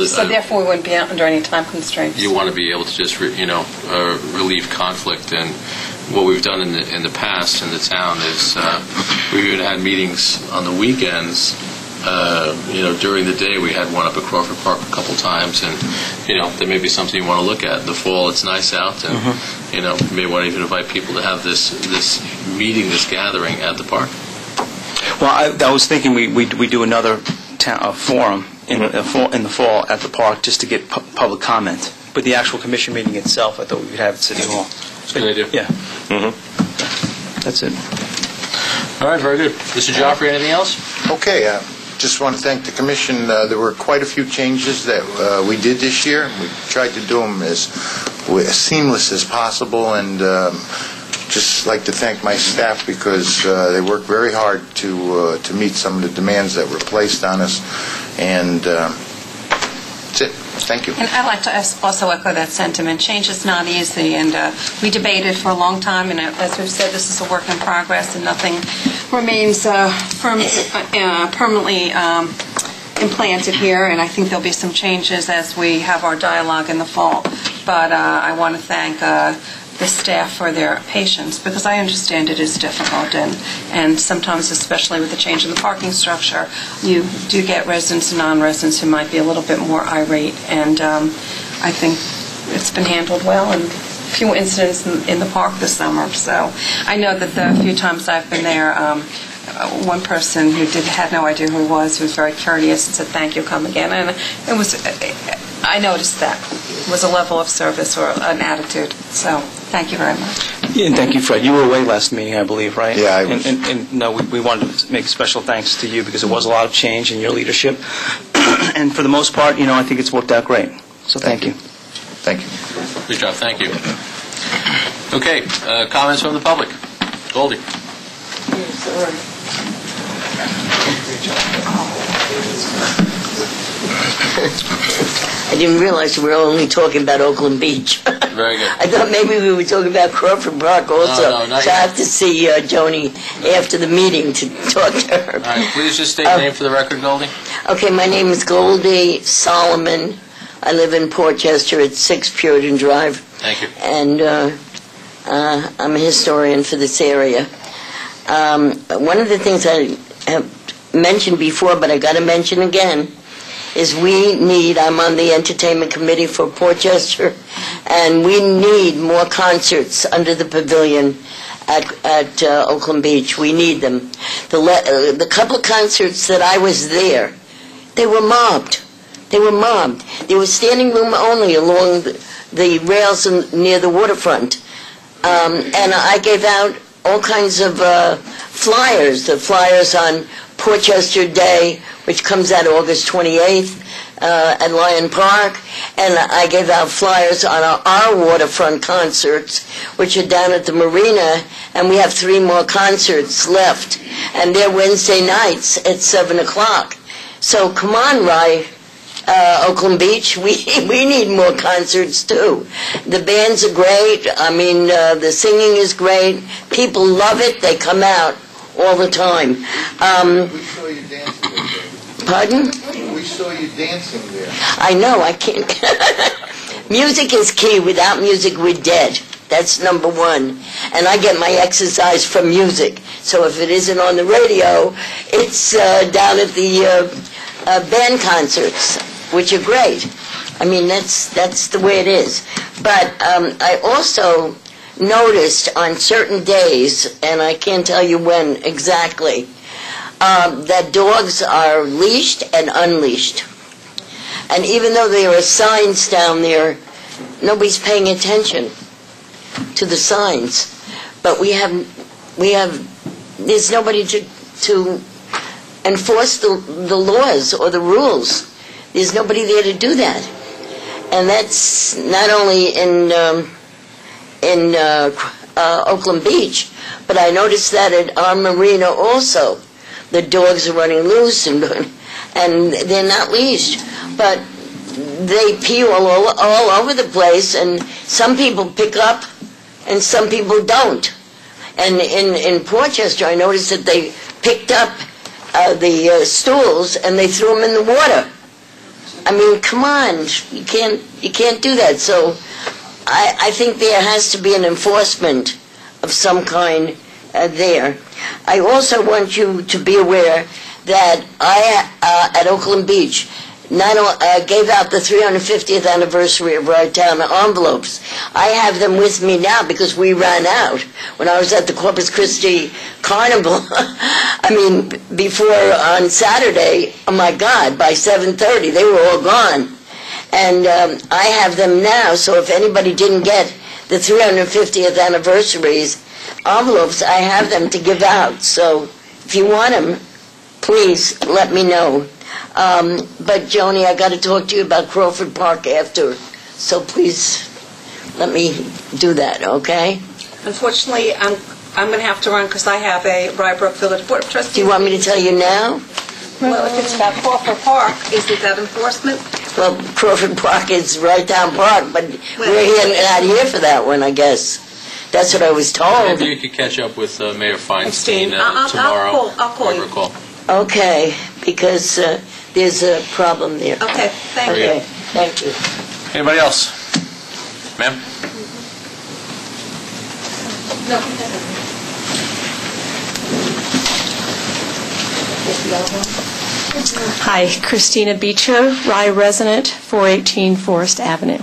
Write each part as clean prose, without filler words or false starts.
So therefore, we wouldn't be under any time constraints. You want to be able to just, relieve conflict, and what we've done in the past in the town is we've even had meetings on the weekends. During the day we had one up at Crawford Park a couple times, and there may be something you want to look at. In the fall, it's nice out, and you may want to even invite people to have this meeting, this gathering at the park. Well, I was thinking we do another forum in the fall at the park just to get public comment. But the actual commission meeting itself, I thought we could have at City Hall. Good idea. Yeah. That's it. All right, very good. Mr. Joffrey, anything else? Okay. Just want to thank the Commission. There were quite a few changes that we did this year. We tried to do them as seamless as possible, and just like to thank my staff because they worked very hard to meet some of the demands that were placed on us. And that's it. Thank you. And I'd like to also echo that sentiment. Change is not easy, and we debated for a long time, and as we've said, this is a work in progress, and nothing remains permanently implanted here, and I think there'll be some changes as we have our dialogue in the fall. But I want to thank the staff for their patience, because I understand it is difficult, and sometimes, especially with the change in the parking structure, you do get residents and non-residents who might be a little bit more irate, and I think it's been handled well, and few incidents in the park this summer. So I know that the few times I've been there, one person who had no idea who he was very courteous and said, "Thank you, come again." And it was, I noticed that it was a level of service or an attitude. So thank you very much. Yeah, and thank you, Fred. You were away last meeting, I believe, right? Yeah, I was. And no, we wanted to make special thanks to you because it was a lot of change in your leadership. And for the most part, I think it's worked out great. So thank you. Thank you. Good job. Thank you. Okay, comments from the public. Goldie. I didn't realize we were only talking about Oakland Beach. Very good. I thought maybe we were talking about Crawford Park also. No, not so yet. I have to see Joni after the meeting to talk to her. All right, please just state your name for the record, Goldie. Okay, my name is Goldie Solomon. I live in Portchester at 6 Puritan Drive. Thank you. And I'm a historian for this area. One of the things I have mentioned before, but I got to mention again, is I'm on the entertainment committee for Portchester, and we need more concerts under the pavilion at Oakland Beach. We need them. The couple of concerts that I was there, they were mobbed. They were mobbed. They were standing room only along the rails near the waterfront. And I gave out all kinds of flyers, the flyers on Portchester Day, which comes out August 28th at Lyon Park, and I gave out flyers on our waterfront concerts, which are down at the marina, and we have 3 more concerts left, and they're Wednesday nights at 7 o'clock. So come on, Oakland Beach, we need more concerts too. The bands are great. I mean, the singing is great. People love it. They come out all the time. We saw you dancing there. Pardon? We saw you dancing there. I know. I can't. Music is key. Without music, we're dead. That's number one. And I get my exercise from music. So if it isn't on the radio, it's down at the band concerts, which are great. I mean, that's the way it is. But I also noticed on certain days, and I can't tell you when exactly, that dogs are leashed and unleashed. And even though there are signs down there, nobody's paying attention to the signs. But there's nobody to enforce the laws or the rules. There's nobody there to do that. And that's not only in Oakland Beach, but I noticed that at our marina also. The dogs are running loose and they're not leashed. But they pee all over the place, and some people pick up and some people don't. And in Portchester, I noticed that they picked up the stools and they threw them in the water. I mean, come on, you can't do that. So I think there has to be an enforcement of some kind there. I also want you to be aware that I, at Oakland Beach, gave out the 350th anniversary of Ride Town envelopes. I have them with me now because we ran out when I was at the Corpus Christi Carnival. I mean, before on Saturday, oh my God, by 7:30 they were all gone. And I have them now, so if anybody didn't get the 350th anniversaries envelopes, I have them to give out. So if you want them, please let me know. But Joni, I got to talk to you about Crawford Park after, so please let me do that, okay? Unfortunately, I'm going to have to run because I have a Rybrook Village Board of Trustees. Do you want me to tell you now? Well, if it's about Crawford Park, is it that enforcement? Well, Crawford Park is right down Park, but we're not here for that one, I guess. That's what I was told. Maybe you could catch up with Mayor Feinstein I'll tomorrow. I'll call you. Call. Okay, because there's a problem there. Okay, thank you. Okay, thank you. Anybody else? Ma'am? Hi, Christina Beecher, Rye resident, 418 Forest Avenue.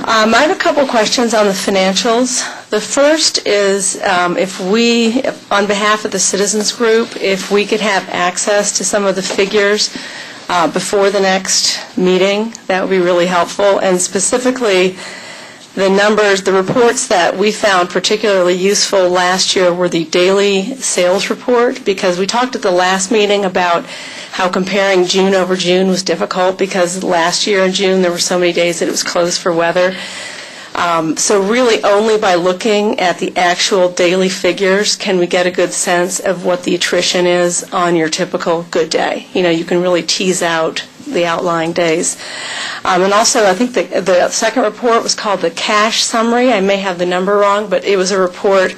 I have a couple questions on the financials. The first is if we, on behalf of the citizens group, if we could have access to some of the figures before the next meeting, that would be really helpful. And specifically, the numbers, the reports that we found particularly useful last year were the daily sales report, because we talked at the last meeting about how comparing June over June was difficult because last year in June there were so many days that it was closed for weather. So really only by looking at the actual daily figures can we get a good sense of what the attrition is on your typical good day. You know, you can really tease out the outlying days. And also, I think the second report was called the cash summary. I may have the number wrong, but it was a report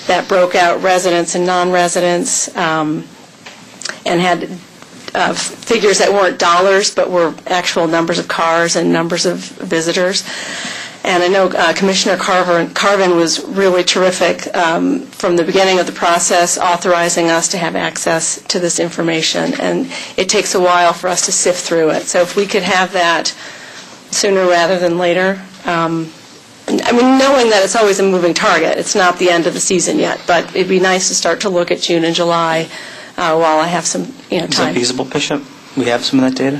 that broke out residents and non-residents and had figures that weren't dollars, but were actual numbers of cars and numbers of visitors. And I know Commissioner Carvin was really terrific from the beginning of the process, authorizing us to have access to this information. And it takes a while for us to sift through it. So if we could have that sooner rather than later. I mean, knowing that it's always a moving target. It's not the end of the season yet, but it'd be nice to start to look at June and July while I have some time. Is that feasible, Bishop? We have some of that data?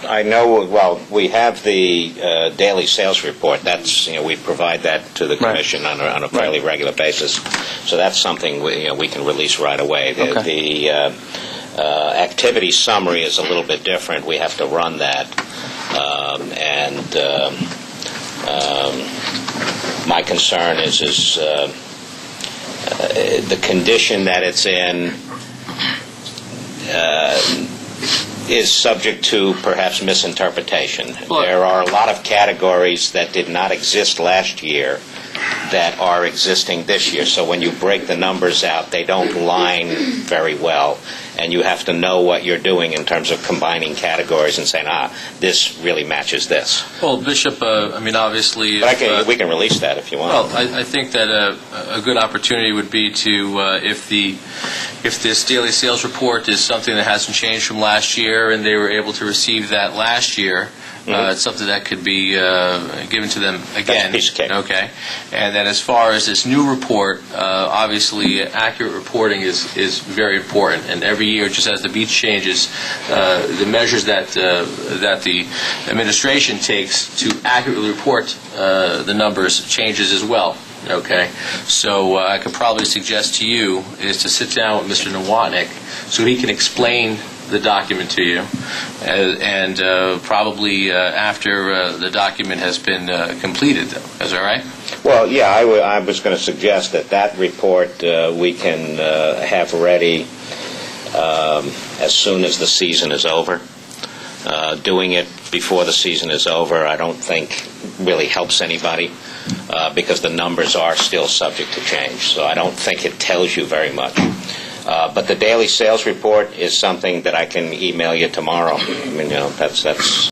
I know, well, we have the daily sales report. That's, we provide that to the Commission on a fairly regular basis. So that's something we can release right away. The activity summary is a little bit different. We have to run that. My concern is the condition that it's in is subject to perhaps misinterpretation. Well, there are a lot of categories that did not exist last year that are existing this year. So when you break the numbers out, they don't line very well. And you have to know what you're doing in terms of combining categories and saying, this really matches this. Well, Bishop, obviously... But we can release that if you want. Well, I think that a good opportunity would be to, if this daily sales report is something that hasn't changed from last year and they were able to receive that last year, it's something that could be given to them again. That's a piece of cake. Okay. And then as far as this new report, obviously accurate reporting is very important. And every year, just as the beach changes, the measures that the administration takes to accurately report the numbers changes as well. Okay, so I could probably suggest to you is to sit down with Mr. Nowotnik so he can explain the document to you, and probably after the document has been completed. Is that right? Well, yeah, I was going to suggest that report we can have ready as soon as the season is over. Doing it before the season is over, I don't think really helps anybody. Because the numbers are still subject to change. So I don't think it tells you very much. But the daily sales report is something that I can email you tomorrow. I mean, that's